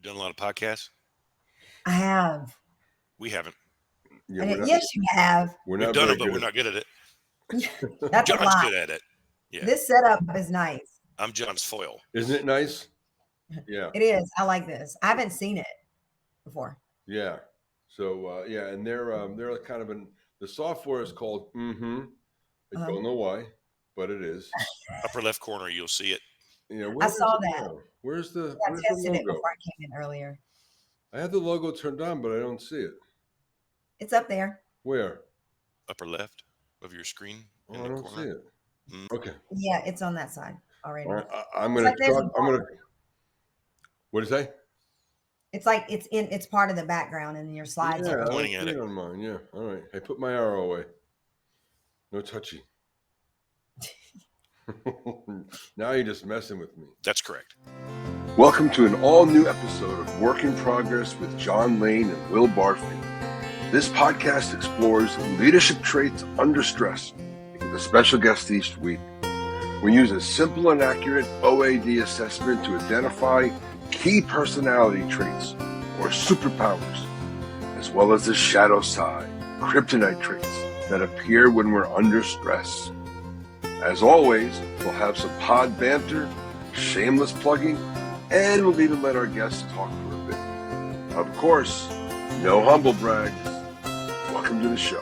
You done a lot of podcasts? I have. We haven't. Yeah, Yes, you have. We're We've not done very it, but good we're at not good at it. That's a John's lot. good at it. Yeah. This setup is nice. I'm John's foil. Isn't it nice? Yeah. It is. I like this. I haven't seen it before. Yeah. So yeah, and they're kind of the software is called I don't know why, but it is. Upper left corner, you'll see it. Yeah, I saw that. now? Where's the I tested it logo? before I came in earlier. I have the logo turned on, but I don't see it. It's up there. Where? Upper left of your screen. Oh, I don't see it. Okay. Yeah, it's on that side already. All right, I'm gonna. What did you say? It's like it's part of the background and your slides Yeah, are pointing at it on mine. Yeah. All right. Hey, put my arrow away. No touchy. Now you're just messing with me. That's correct. Welcome to an all-new episode of Work in Progress with John Lane and Will Barfield. This podcast explores leadership traits under stress with a special guest each week. We use a simple and accurate OAD assessment to identify key personality traits or superpowers, as well as the shadow side, kryptonite traits that appear when we're under stress. As always, we'll have some pod banter, shameless plugging, and we'll even let our guests talk for a bit. Of course, no humble brags. Welcome to the show.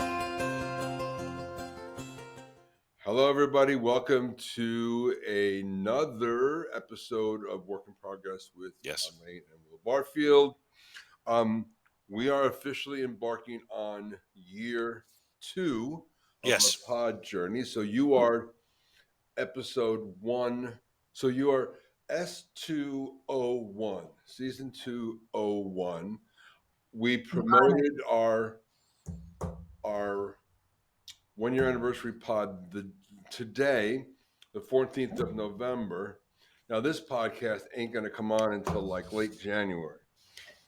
Hello, everybody. Welcome to another episode of Work in Progress with John Lane and Will Barfield. We are officially embarking on year 2 of our pod journey. So you are episode 1. So you are S201, season 201. We promoted our 1-year anniversary pod today, the 14th of November. Now, this podcast ain't going to come on until like late January.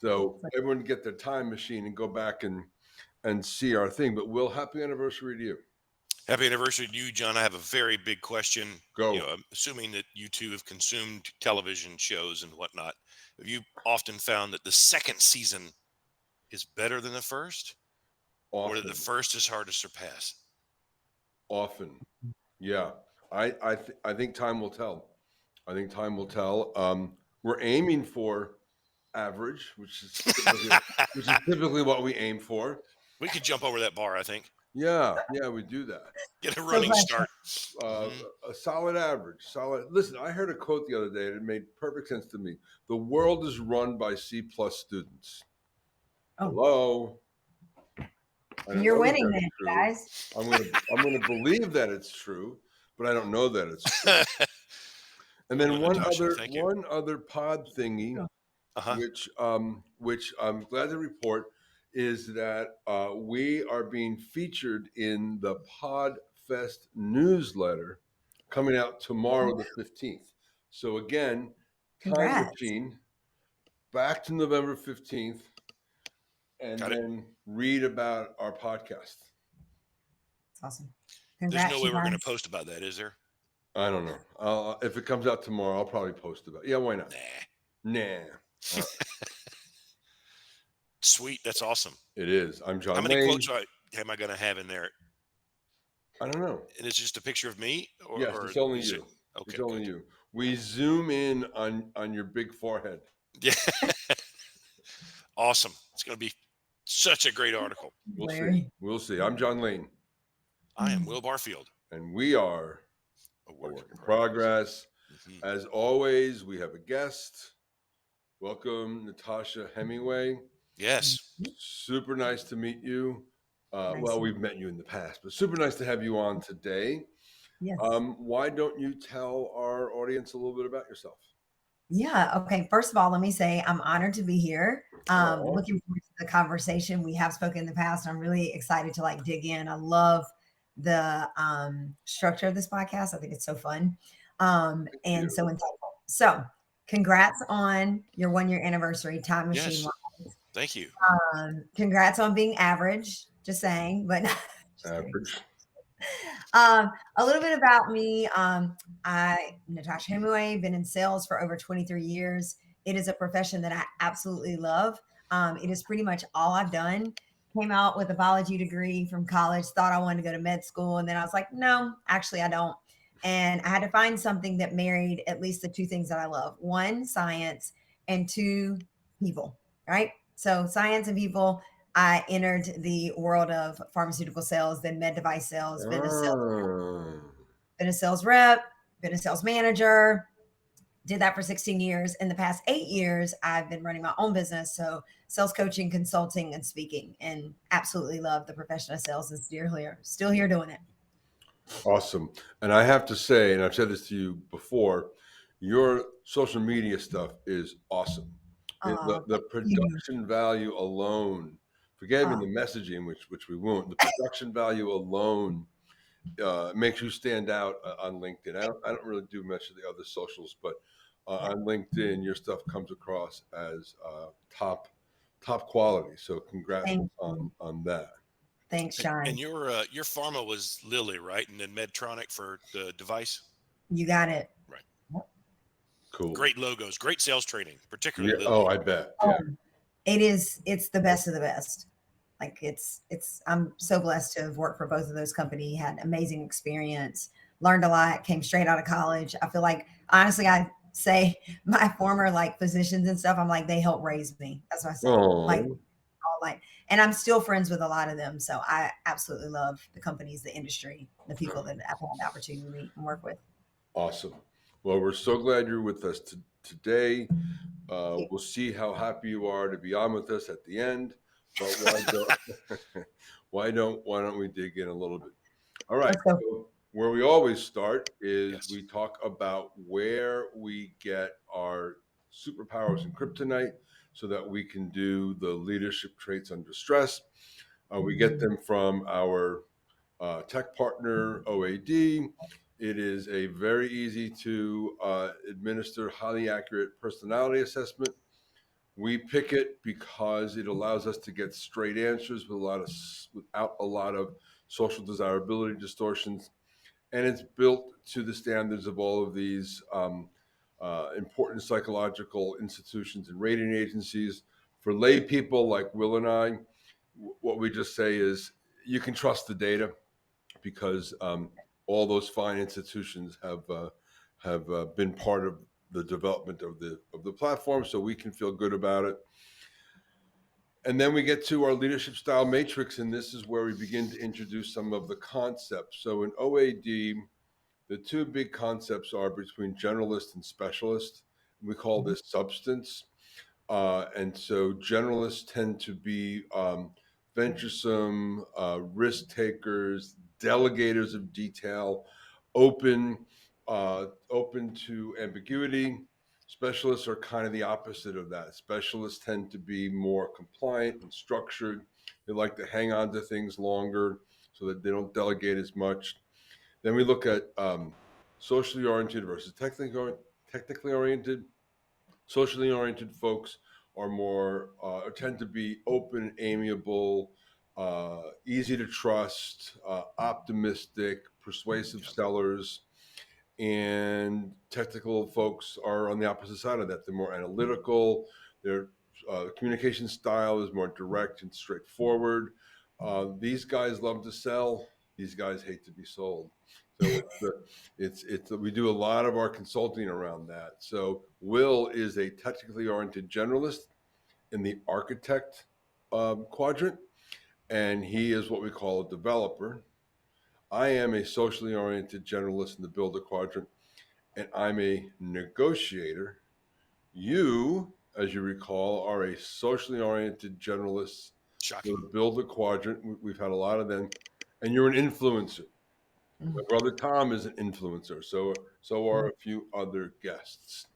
So everyone get their time machine and go back and see our thing. But Will, happy anniversary to you. Happy anniversary to you, John. I have a very big question. Go. I'm assuming that you two have consumed television shows and whatnot. Have you often found that the second season is better than the first? Often. Or that the first is hard to surpass? Often. Yeah. I think time will tell. We're aiming for average, which is typically what we aim for. We could jump over that bar, I think. Yeah, we do that. Get a running start. A solid average. Listen, I heard a quote the other day and it made perfect sense to me. The world is run by C+ students. Hello. You're winning then, guys. I'm gonna believe that it's true, but I don't know that it's true. And then one other pod thingy, which I'm glad to report, is that we are being featured in the PodFest newsletter coming out tomorrow, the 15th. So again, time machine back to November 15th, and then read about our podcast. That's awesome. There's no way we're going to post about that, is there? I don't know. If it comes out tomorrow, I'll probably post about it. Yeah, why not? Nah. Right. Sweet. That's awesome. It is. I'm John How many Lane. quotes am I going to have in there? I don't know. And it's just a picture of me? Yes, it's only you. Okay, it's only you. We zoom in on your big forehead. Yeah. Awesome. It's going to be such a great article. We'll see. I'm John Lane. I am Will Barfield. And we are a work in progress. Mm-hmm. As always, we have a guest. Welcome, Natasha Hemmingway. Yes. Super nice to meet you. Well, we've met you in the past, but super nice to have you on today. Yes. Why don't you tell our audience a little bit about yourself? Yeah. Okay. First of all, let me say I'm honored to be here. Looking forward to the conversation. We have spoken in the past. I'm really excited to dig in. I love the structure of this podcast. I think it's so fun and so insightful. So congrats on your 1-year anniversary, time machine. Yes. Thank you. Congrats on being average, just saying, but average. A little bit about me. Natasha Hemmingway, been in sales for over 23 years. It is a profession that I absolutely love. It is pretty much all I've done. Came out with a biology degree from college, thought I wanted to go to med school. And then I was like, no, actually, I don't. And I had to find something that married at least the two things that I love: one, science, and two, people, right? So, science and people. I entered the world of pharmaceutical sales, then med device sales, been a sales rep, been a sales manager, did that for 16 years. In the past 8 years, I've been running my own business. So sales coaching, consulting, and speaking, and absolutely love the profession of sales and still here doing it. Awesome. And I have to say, and I've said this to you before, your social media stuff is awesome. The production value alone, forget even the messaging, which we won't, the production value alone makes you stand out on LinkedIn. I don't really do much of the other socials, but on LinkedIn, your stuff comes across as top quality. So congrats on that. Thanks, Sean. And your pharma was Lilly, right? And then Medtronic for the device. You got it. Right. Cool. Great logos, great sales training, particularly Lilly. Oh, I bet. Yeah. It's the best of the best. Like I'm so blessed to have worked for both of those companies, had amazing experience, learned a lot, came straight out of college. I feel like, honestly, I say my former like physicians and stuff, I'm like, they helped raise me. That's what I say. And I'm still friends with a lot of them. So I absolutely love the companies, the industry, the people that I've had the opportunity to meet and work with. Awesome. Well, we're so glad you're with us today. We'll see how happy you are to be on with us at the end. But why don't we dig in a little bit? All right. So where we always start is we talk about where we get our superpowers and kryptonite so that we can do the leadership traits under stress. We get them from our tech partner, OAD. It is a very easy to administer, highly accurate personality assessment. We pick it because it allows us to get straight answers without a lot of social desirability distortions. And it's built to the standards of all of these important psychological institutions and rating agencies. For lay people like Will and I, what we just say is you can trust the data because all those fine institutions have been part of the development of the platform, so we can feel good about it. And then we get to our leadership style matrix, and this is where we begin to introduce some of the concepts. So in OAD, the two big concepts are between generalist and specialist. We call this substance. And so generalists tend to be venturesome, risk takers, delegators of detail, open to ambiguity. Specialists are kind of the opposite of that. Specialists tend to be more compliant and structured. They like to hang on to things longer so that they don't delegate as much. Then we look at socially oriented versus technically oriented. Socially oriented folks are more tend to be open, amiable, easy to trust, optimistic, persuasive sellers. And technical folks are on the opposite side of that. They're more analytical. Their communication style is more direct and straightforward. These guys love to sell. These guys hate to be sold. So we do a lot of our consulting around that. So Will is a technically oriented generalist in the architect quadrant, and he is what we call a developer. I am a socially oriented generalist in the builder quadrant, and I'm a negotiator. You, as you recall, are a socially oriented generalist in the builder quadrant. We've had a lot of them, and you're an influencer. My brother Tom is an influencer, so are a few other guests.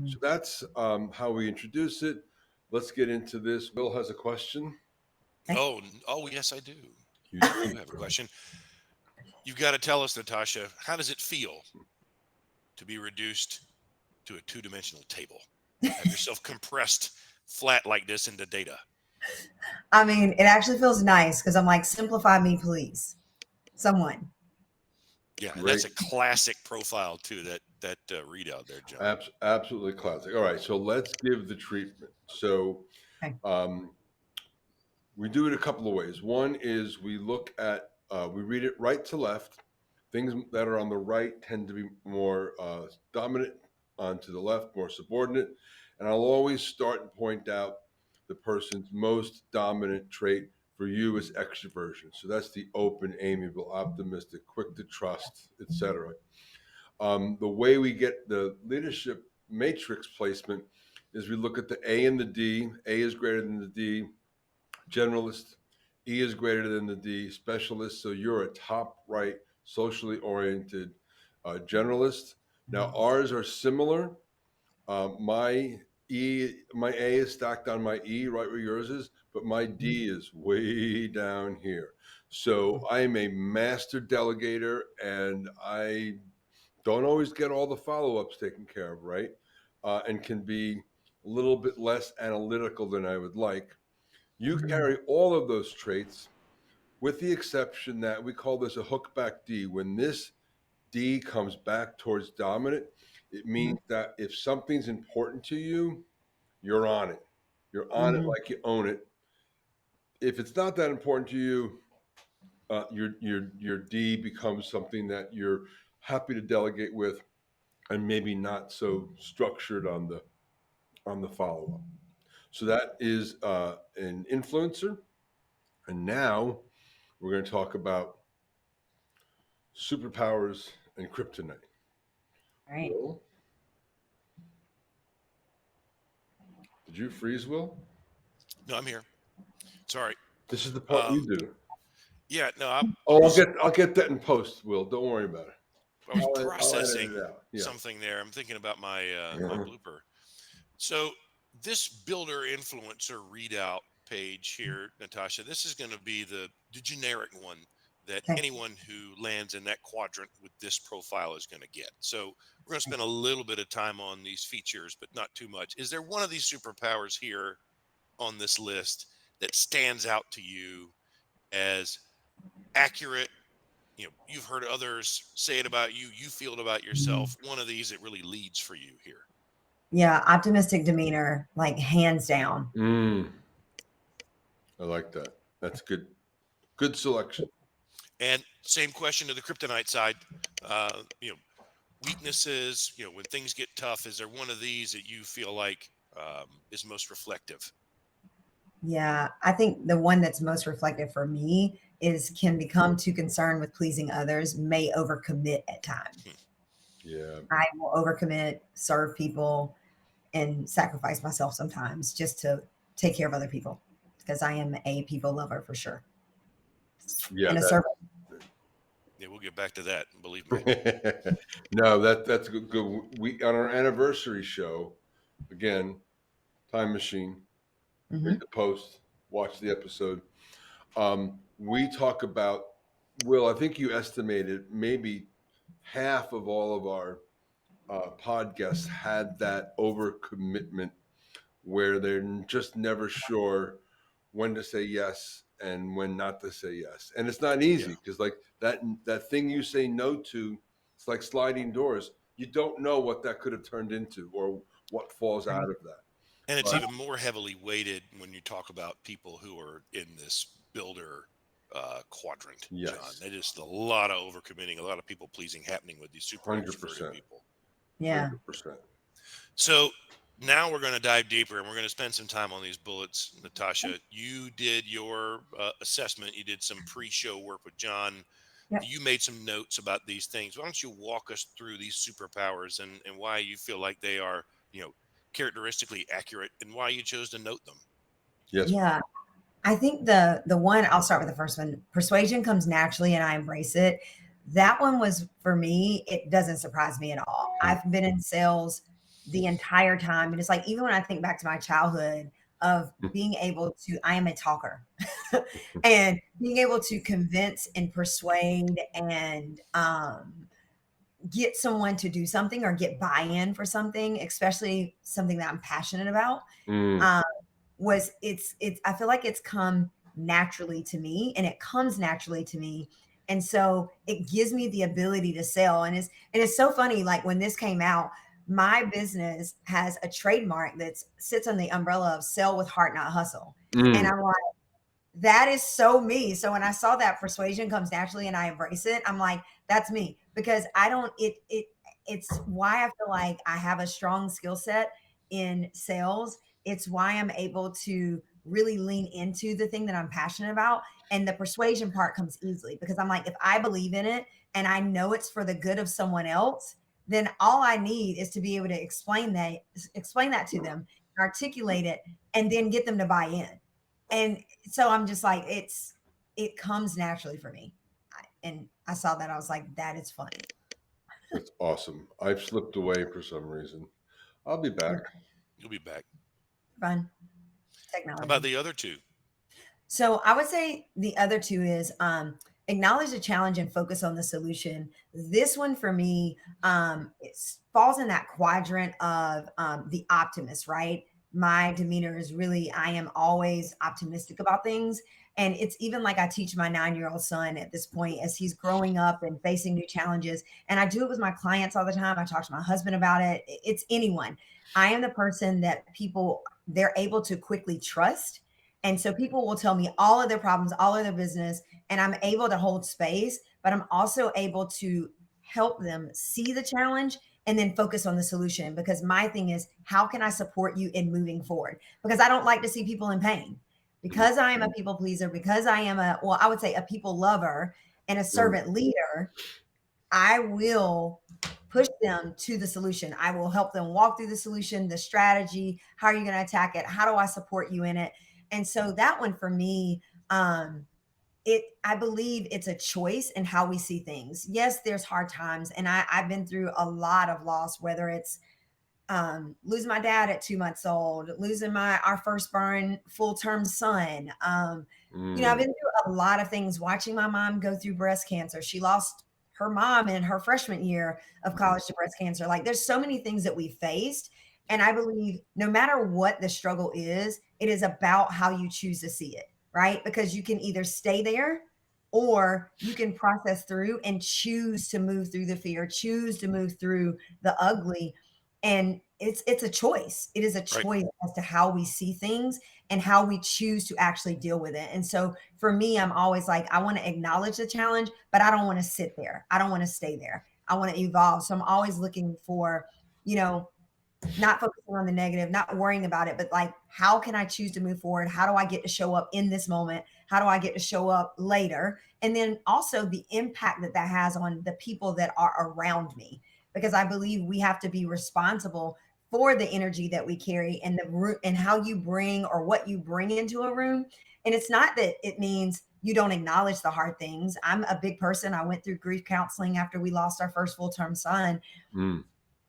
So that's how we introduce it. Let's get into this. Will has a question. Oh, yes, I do. You do have a question. You've got to tell us, Natasha, how does it feel to be reduced to a two-dimensional table? Have yourself compressed flat like this into data? I mean, it actually feels nice because I'm like, simplify me, please. Someone. Yeah, and that's a classic profile too. That readout there, John. Absolutely classic. All right, so let's give the treatment. So Okay. we do it a couple of ways. One is we look at, we read it right to left. Things that are on the right tend to be more dominant, onto the left, more subordinate. And I'll always start and point out the person's most dominant trait. For you is extroversion. So that's the open, amiable, optimistic, quick to trust, etc. The way we get the leadership matrix placement is we look at the A and the D. A is greater than the D. Generalist. E is greater than the D. Specialist. So you're a top right, socially oriented generalist. Now ours are similar. My A is stacked on my E, right where yours is, but my D is way down here. So I am a master delegator, and I don't always get all the follow-ups taken care of, right? And can be a little bit less analytical than I would like. You carry all of those traits, with the exception that we call this a hook back D. When this D comes back towards dominant, it means that if something's important to you, you're on it. You're on it like you own it. If it's not that important to you, your D becomes something that you're happy to delegate with, and maybe not so structured on the follow-up. So that is an influencer. And now we're going to talk about superpowers and kryptonite. All right. Will? Did you freeze, Will? No, I'm here. Sorry. This is the part you do. Yeah, no. I'll get that in post, Will. Don't worry about it. I was I'll edit processing it out. Yeah. something there. I'm thinking about my my blooper. So this builder influencer readout page here, Natasha, this is going to be the generic one that anyone who lands in that quadrant with this profile is going to get. So we're going to spend a little bit of time on these features, but not too much. Is there one of these superpowers here on this list that stands out to you as accurate? You know, you've heard others say it about you, you feel it about yourself. One of these that really leads for you here. Yeah, optimistic demeanor, like hands down. I like that. That's good. Good selection. And same question to the kryptonite side. You know, weaknesses. You know, when things get tough, is there one of these that you feel like is most reflective? Yeah, I think the one that's most reflective for me is can become too concerned with pleasing others, may overcommit at times. Yeah. I will overcommit, serve people, and sacrifice myself sometimes just to take care of other people because I am a people lover for sure. Yeah. And a servant. Yeah, we'll get back to that. Believe me. No, that's good. We on our anniversary show, again, time machine. Read the post, watch the episode. We talk about, Will, I think you estimated maybe half of all of our podcasts had that overcommitment where they're just never sure when to say yes and when not to say yes. And it's not easy because like that thing you say no to, it's like sliding doors. You don't know what that could have turned into or what falls out of that. And it's even more heavily weighted when you talk about people who are in this builder quadrant, Yes. John. There's just a lot of overcommitting, a lot of people pleasing happening with these super 100%. extroverted people. Yeah. 100%. So now we're going to dive deeper and we're going to spend some time on these bullets. Natasha, you did your assessment. You did some pre-show work with John. Yep. You made some notes about these things. Why don't you walk us through these superpowers and why you feel like they are, you know, characteristically accurate and why you chose to note them? Yes. Yeah. I think the one, I'll start with the first one. Persuasion comes naturally and I embrace it. That one was for me, it doesn't surprise me at all. I've been in sales the entire time. And it's like, even when I think back to my childhood of being able to, I am a talker and being able to convince and persuade and get someone to do something or get buy-in for something, especially something that I'm passionate about, it's I feel like it's come naturally to me, and it comes naturally to me. And so it gives me the ability to sell. And it's so funny. Like when this came out, my business has a trademark that sits on the umbrella of sell with heart, not hustle. And I'm like, that is so me. So when I saw that persuasion comes naturally and I embrace it, I'm like, that's me, because it's why I feel like I have a strong skill set in sales. It's why I'm able to really lean into the thing that I'm passionate about. And the persuasion part comes easily because I'm like, if I believe in it and I know it's for the good of someone else, then all I need is to be able to explain that to them, articulate it, and then get them to buy in. And so I'm just like, it comes naturally for me. And I saw that. I was like, that is fun. That's awesome. I've slipped away for some reason. I'll be back. You'll be back. Fun. Technology. How about the other two? So I would say the other two is acknowledge the challenge and focus on the solution. This one for me, it falls in that quadrant of the optimist, right? My demeanor is really, I am always optimistic about things. And it's even like I teach my 9-year-old son at this point as he's growing up and facing new challenges. And I do it with my clients all the time. I talk to my husband about it. It's anyone. I am the person that they're able to quickly trust. And so people will tell me all of their problems, all of their business, and I'm able to hold space, but I'm also able to help them see the challenge and then focus on the solution. Because my thing is, how can I support you in moving forward? Because I don't like to see people in pain. Because I am a people pleaser, because I am I would say a people lover and a servant leader, I will push them to the solution. I will help them walk through the solution, the strategy. How are you going to attack it? How do I support you in it? And so that one for me, I believe it's a choice in how we see things. Yes, there's hard times. And I've been through a lot of loss, whether it's losing my dad at 2 months old, losing our firstborn full-term son. I've been through a lot of things, watching my mom go through breast cancer. She lost her mom in her freshman year of college to breast cancer. Like there's so many things that we faced. And I believe no matter what the struggle is, it is about how you choose to see it, right? Because you can either stay there or you can process through and choose to move through the fear, choose to move through the ugly. And it's a choice. It is a choice as to how we see things and how we choose to actually deal with it. And so for me, I'm always like, I want to acknowledge the challenge, but I don't want to sit there. I don't want to stay there. I want to evolve. So I'm always looking for, not focusing on the negative, not worrying about it, but like, how can I choose to move forward? How do I get to show up in this moment? How do I get to show up later? And then also the impact that has on the people that are around me, because I believe we have to be responsible for the energy that we carry and and how you bring or what you bring into a room. And it's not that it means you don't acknowledge the hard things. I'm a big person. I went through grief counseling after we lost our first full-term son.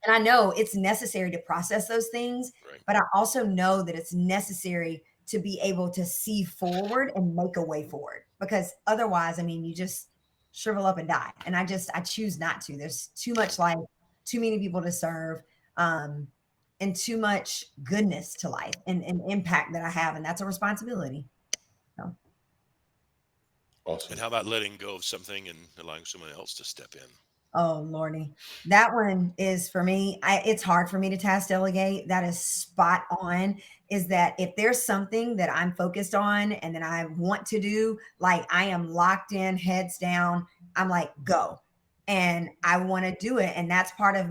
And I know it's necessary to process those things, but I also know that it's necessary to be able to see forward and make a way forward, because otherwise, you just shrivel up and die. And I choose not to. There's too much life, too many people to serve, and too much goodness to life and impact that I have. And that's a responsibility. So. Awesome. And how about letting go of something and allowing someone else to step in? Oh, Lordy. That one is for me. It's hard for me to task delegate. That is spot on. Is that if there's something that I'm focused on and that I want to do, like I am locked in, heads down, I'm like, go. And I want to do it. And that's part of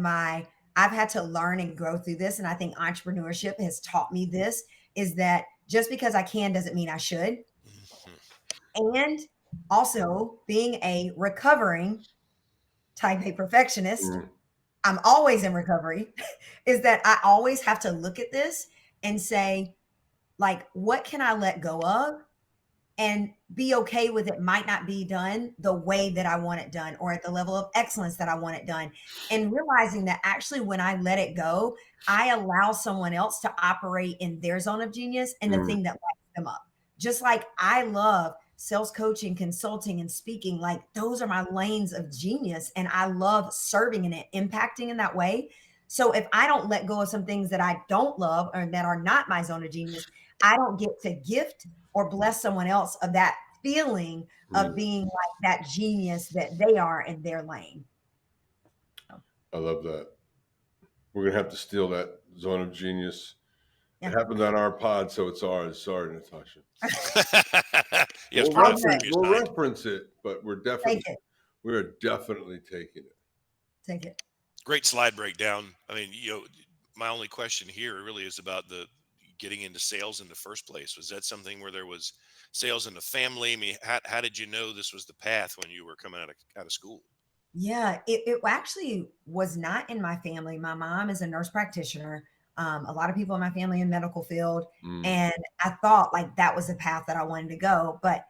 I've had to learn and grow through this. And I think entrepreneurship has taught me this, is that just because I can doesn't mean I should. And also being a recovering type A perfectionist, I'm always in recovery, is that I always have to look at this and say, like, what can I let go of and be okay with it might not be done the way that I want it done or at the level of excellence that I want it done. And realizing that actually when I let it go, I allow someone else to operate in their zone of genius and the thing that lights them up. Just like I love sales coaching, consulting, and speaking, like those are my lanes of genius. And I love serving in it, impacting in that way. So if I don't let go of some things that I don't love or that are not my zone of genius, I don't get to gift or bless someone else of that feeling of being like that genius that they are in their lane. I love that. We're going to have to steal that zone of genius. It happened on our pod, so it's ours. Sorry, Natasha. Yes, we'll reference it, but we're definitely taking it. Take it. Great slide breakdown. I mean, my only question here really is about the getting into sales in the first place. Was that something where there was sales in the family? I mean, how did you know this was the path when you were coming out of school? Yeah, it actually was not in my family. My mom is a nurse practitioner. A lot of people in my family in medical field. And I thought like that was the path that I wanted to go. But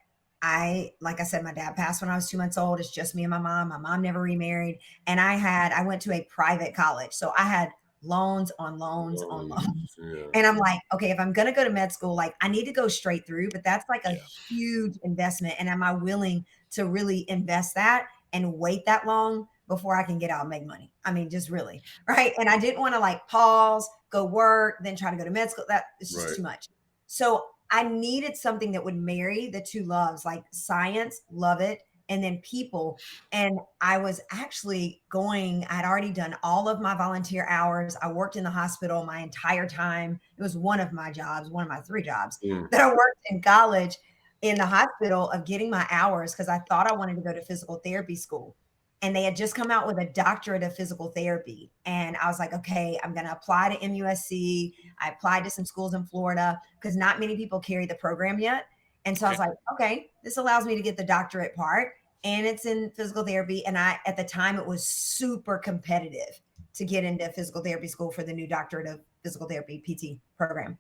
like I said, my dad passed when I was 2 months old. It's just me and my mom. My mom never remarried. And I went to a private college. So I had loans on loans on loans. Yeah. And I'm like, okay, if I'm going to go to med school, like I need to go straight through, but that's like a huge investment. And am I willing to really invest that and wait that long before I can get out and make money? I mean, just really, right? And I didn't want to like pause, go work, then try to go to med school. That is just too much. So I needed something that would marry the two loves, like science, love it, and then people. And I was actually I'd already done all of my volunteer hours. I worked in the hospital my entire time. It was one of my 3 jobs that I worked in college in the hospital of getting my hours because I thought I wanted to go to physical therapy school. And they had just come out with a doctorate of physical therapy. And I was like, okay, I'm going to apply to MUSC. I applied to some schools in Florida because not many people carry the program yet. And so I was like, okay, this allows me to get the doctorate part. And it's in physical therapy. And at the time, it was super competitive to get into physical therapy school for the new doctorate of physical therapy PT program.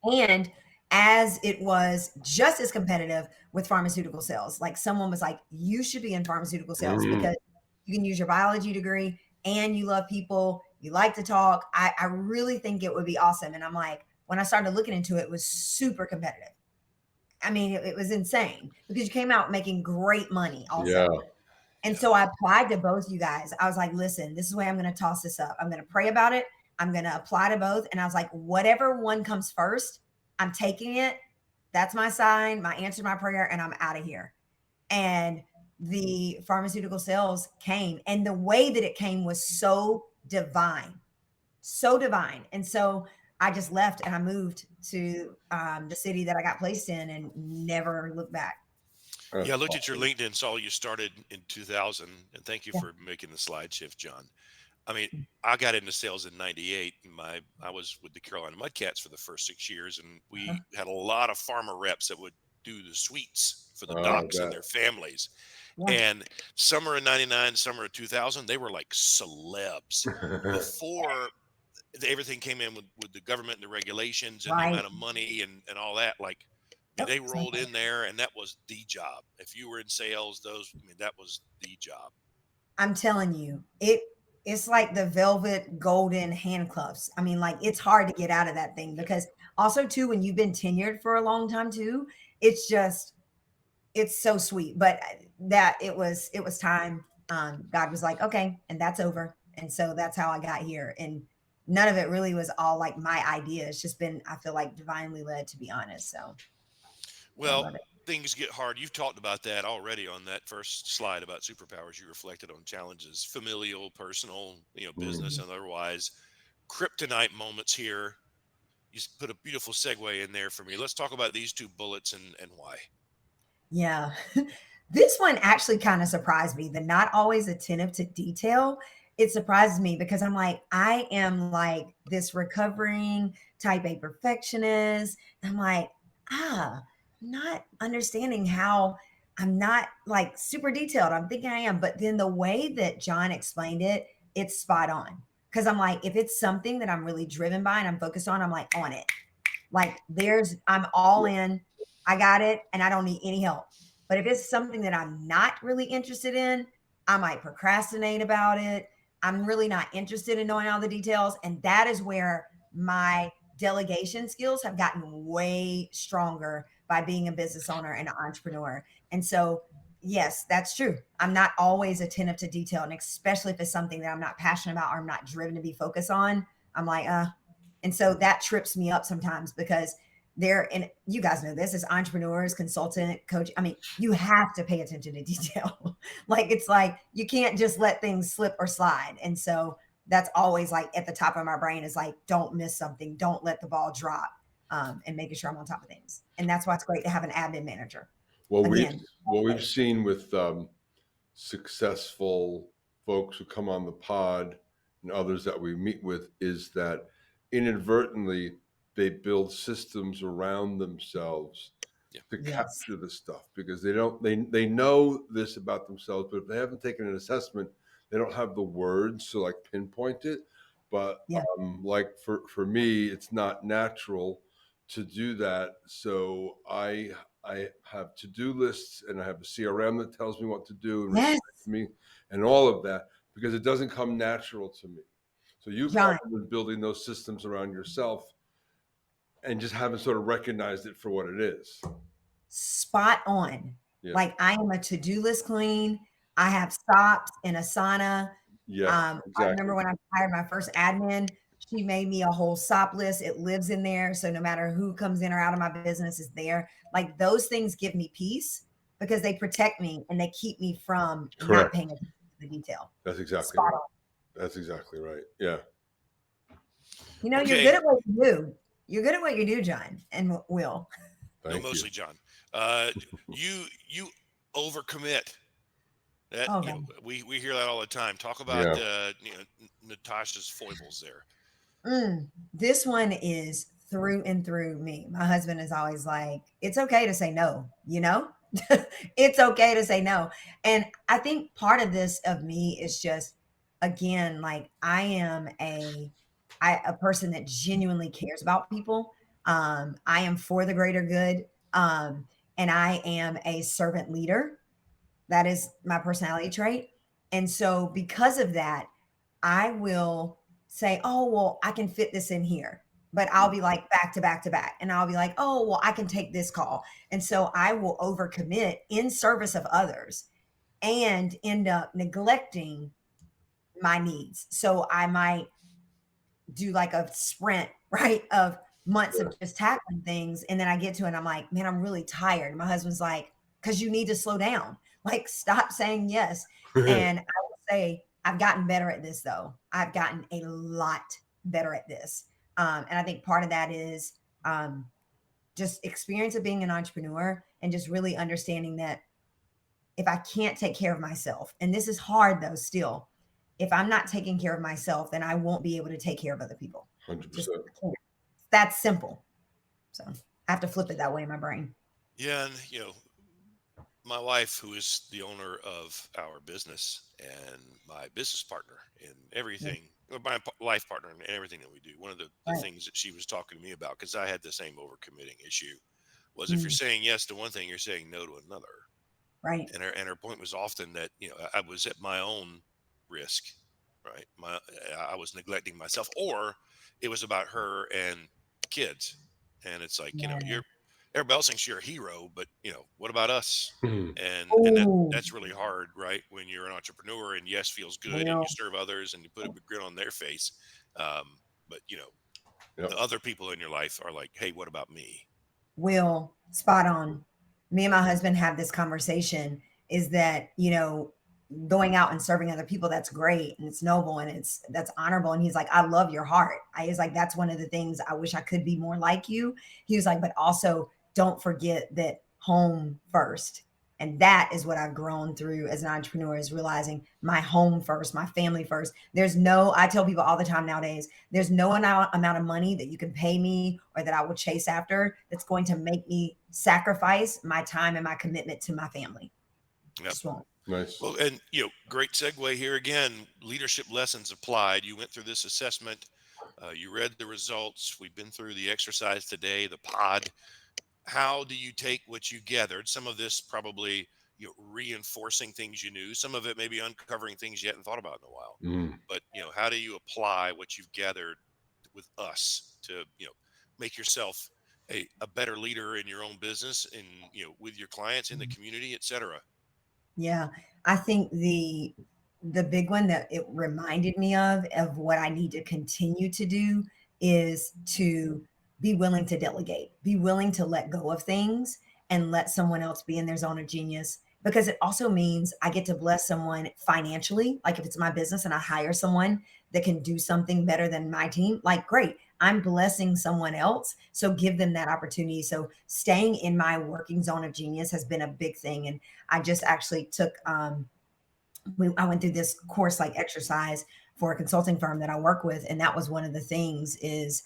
And as it was just as competitive with pharmaceutical sales. Like someone was like, you should be in pharmaceutical sales because you can use your biology degree and you love people, you like to talk. I really think it would be awesome. And I'm like, when I started looking into it, it was super competitive. I mean, it was insane because you came out making great money also. Yeah. And so I applied to both you guys. I was like, listen, this is the way I'm going to toss this up. I'm going to pray about it. I'm going to apply to both. And I was like, whatever one comes first, I'm taking it. That's my sign, my answer to my prayer, and I'm out of here. And the pharmaceutical sales came. And the way that it came was so divine. And so I just left and I moved to the city that I got placed in and never looked back. Yeah, I looked at your LinkedIn, saw you started in 2000. And thank you for making the slide shift, John. I mean, I got into sales in 98. I was with the Carolina Mudcats for the first 6 years, and we had a lot of farmer reps that would do the suites for the docs and their families. Yeah. And summer of 99, summer of 2000, they were like celebs before everything came in with the government and the regulations and the amount of money and all that. Like they rolled in there, and that was the job. If you were in sales, that was the job. I'm telling you, it's like the velvet golden handcuffs. I mean, like it's hard to get out of that thing because also too, when you've been tenured for a long time too, it's so sweet. But that it was time. God was like, okay, and that's over. And so that's how I got here. And none of it really was all like my idea. It's just been, I feel like divinely led, to be honest. So. Well, things get hard. You've talked about that already on that first slide about superpowers. You reflected on challenges, familial, personal, business and otherwise. Kryptonite moments here. You put a beautiful segue in there for me. Let's talk about these 2 bullets and why. Yeah. This one actually kind of surprised me. The not always attentive to detail. It surprises me because I'm like, I am like this recovering type A perfectionist. I'm like, not understanding how I'm not like super detailed. I'm thinking I am, but then the way that John explained it, it's spot on. Cause I'm like, if it's something that I'm really driven by and I'm focused on, I'm like on it. Like I'm all in, I got it. And I don't need any help. But if it's something that I'm not really interested in, I might procrastinate about it. I'm really not interested in knowing all the details. And that is where my delegation skills have gotten way stronger by being a business owner and an entrepreneur. And so, yes, that's true. I'm not always attentive to detail. And especially if it's something that I'm not passionate about or I'm not driven to be focused on, I'm like, and so that trips me up sometimes because and you guys know this as entrepreneurs, consultant, coach. I mean, you have to pay attention to detail. Like, it's like, you can't just let things slip or slide. And so that's always like at the top of my brain is like, don't miss something. Don't let the ball drop. And making sure I'm on top of things. And that's why it's great to have an admin manager. Well, Again, what we've seen with successful folks who come on the pod and others that we meet with is that inadvertently they build systems around themselves to capture the stuff, because they know this about themselves, but if they haven't taken an assessment, they don't have the words to like pinpoint it. But like for me, it's not natural to do that. So I have to-do lists, and I have a CRM that tells me what to do and respects me and all of that, because it doesn't come natural to me. So you've been building those systems around yourself and just haven't sort of recognized it for what it is. Spot on. Yeah. Like, I am a to-do list queen. I have stops in Asana. Yeah, exactly. I remember when I hired my first admin, she made me a whole SOP list. It lives in there. So no matter who comes in or out of my business is there. Like, those things give me peace because they protect me and they keep me from not paying attention to the detail. That's exactly right. That's exactly right. Yeah. You know, you're good at what you do. You're good at what you do, John and Will. No, mostly John. You overcommit. That we hear that all the time. Talk about Natasha's foibles there. This one is through and through me. My husband is always like, it's okay to say no, you know? It's okay to say no. And I think part of this of me is just, again, like, I am a person that genuinely cares about people. I am for the greater good. And I am a servant leader. That is my personality trait. And so because of that, I will say, oh, well, I can fit this in here, but I'll be like back to back to back. And I'll be like, oh, well, I can take this call. And so I will overcommit in service of others and end up neglecting my needs. So I might do like a sprint, right, of months of just tackling things. And then I get to it and I'm like, man, I'm really tired. And my husband's like, because you need to slow down. Like, stop saying yes. And I would say, I've gotten better at this, though. I've gotten a lot better at this. And I think part of that is just experience of being an entrepreneur and just really understanding that if I can't take care of myself, and this is hard, though, still, if I'm not taking care of myself, then I won't be able to take care of other people. 100%. That's simple. So I have to flip it that way in my brain. Yeah. And, my wife, who is the owner of our business and my business partner in everything, my life partner in everything that we do. One of the things that she was talking to me about, because I had the same overcommitting issue, was if you're saying yes to one thing, you're saying no to another. Right. And her point was often that, I was at my own risk, right? I was neglecting myself, or it was about her and kids. And it's like, everybody else thinks you're a hero, but what about us? And that's really hard, right? When you're an entrepreneur and yes feels good and you serve others and you put a big grin on their face. But the other people in your life are like, hey, what about me? Will, spot on. Me and my husband have this conversation is that, going out and serving other people, that's great. And it's noble and that's honorable. And he's like, I love your heart. He's like, that's one of the things I wish I could be more like you. He was like, but also don't forget that home first. And that is what I've grown through as an entrepreneur, is realizing my home first, my family first. I tell people all the time nowadays, there's no amount of money that you can pay me or that I will chase after that's going to make me sacrifice my time and my commitment to my family. Yep. Just won't. Nice. Well, and great segue here again. Leadership lessons applied. You went through this assessment. You read the results. We've been through the exercise today, the pod. How do you take what you gathered? Some of this probably reinforcing things you knew. Some of it maybe uncovering things you hadn't thought about in a while. But how do you apply what you've gathered with us to make yourself a better leader in your own business and with your clients in the community, et cetera? Yeah, I think the big one that it reminded me of what I need to continue to do is to be willing to delegate, be willing to let go of things and let someone else be in their zone of genius. Because it also means I get to bless someone financially. Like if it's my business and I hire someone that can do something better than my team, like great, I'm blessing someone else. So give them that opportunity. So staying in my working zone of genius has been a big thing. And I just actually took, I went through this course like exercise for a consulting firm that I work with. And that was one of the things is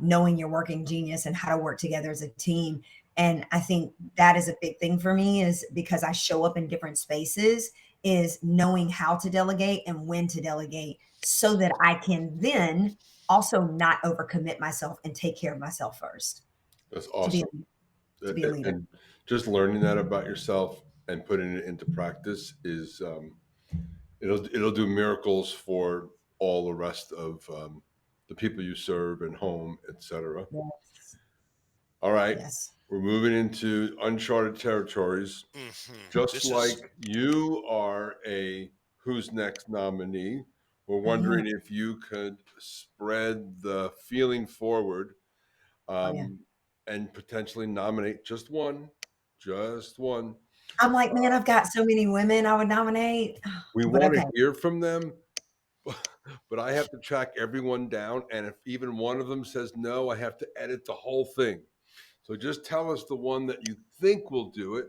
knowing your working genius and how to work together as a team. And I think that is a big thing for me is because I show up in different spaces is knowing how to delegate and when to delegate so that I can then also not overcommit myself and take care of myself first. That's awesome. To be a leader. And just learning that about yourself and putting it into practice is it'll do miracles for all the rest of the people you serve and home, etc. Yes. All right. Yes. We're moving into uncharted territories. Just like you are a Who's Next nominee, we're wondering if you could spread the feeling forward and potentially nominate just one. I'm like, man, I've got so many women I would nominate. We want to hear from them, but I have to track everyone down. And if even one of them says no, I have to edit the whole thing. So just tell us the one that you think will do it.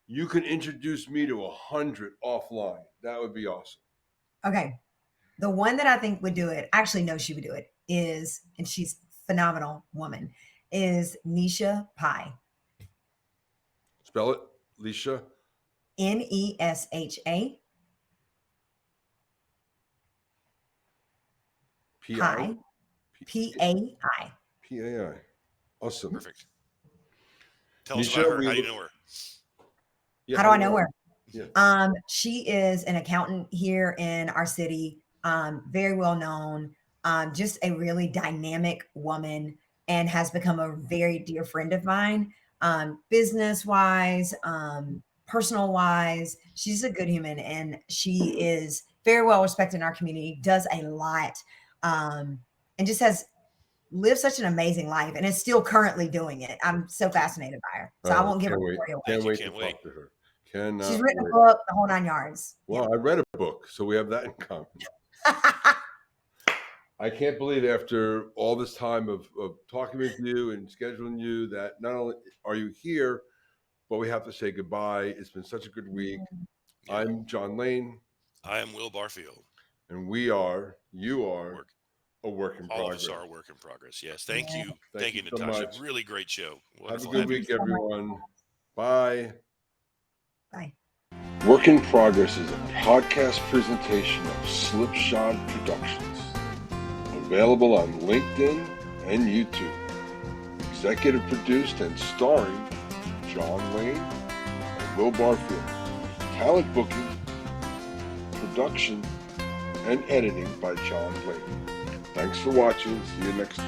You can introduce me to 100 offline. That would be awesome. Okay. The one that I think would do it, actually no, she would do it, is, and she's a phenomenal woman, is Nesha Pai. Spell it, Nesha. Nesha. Pai. Pai. Pai. Awesome. Perfect. Tell us about her. How do you know her? Yeah, how do I know her? Yeah. She is an accountant here in our city, very well known, just a really dynamic woman, and has become a very dear friend of mine, business wise, personal wise. She's a good human, and she is very well respected in our community, does a lot, and just has lived such an amazing life and is still currently doing it. I'm so fascinated by her. So I won't give her story away. Can't wait to talk to her. She's written a book, the whole 9 yards. Well, I read a book, so we have that in common. I can't believe after all this time of talking with you and scheduling you that not only are you here, but we have to say goodbye. It's been such a good week. Yeah. I'm John Lane. I am Will Barfield. And you are a work in progress. All of us are a work in progress. Yes. Thank you. Thank you, so Natasha. much. Really great show. Wonderful. Have a good week, everyone. Bye. Bye. Work in Progress is a podcast presentation of Slipshod Productions. Available on LinkedIn and YouTube. Executive produced and starring John Lane and Will Barfield. Talent booking, production, and editing by John Lane. Thanks for watching. See you next week.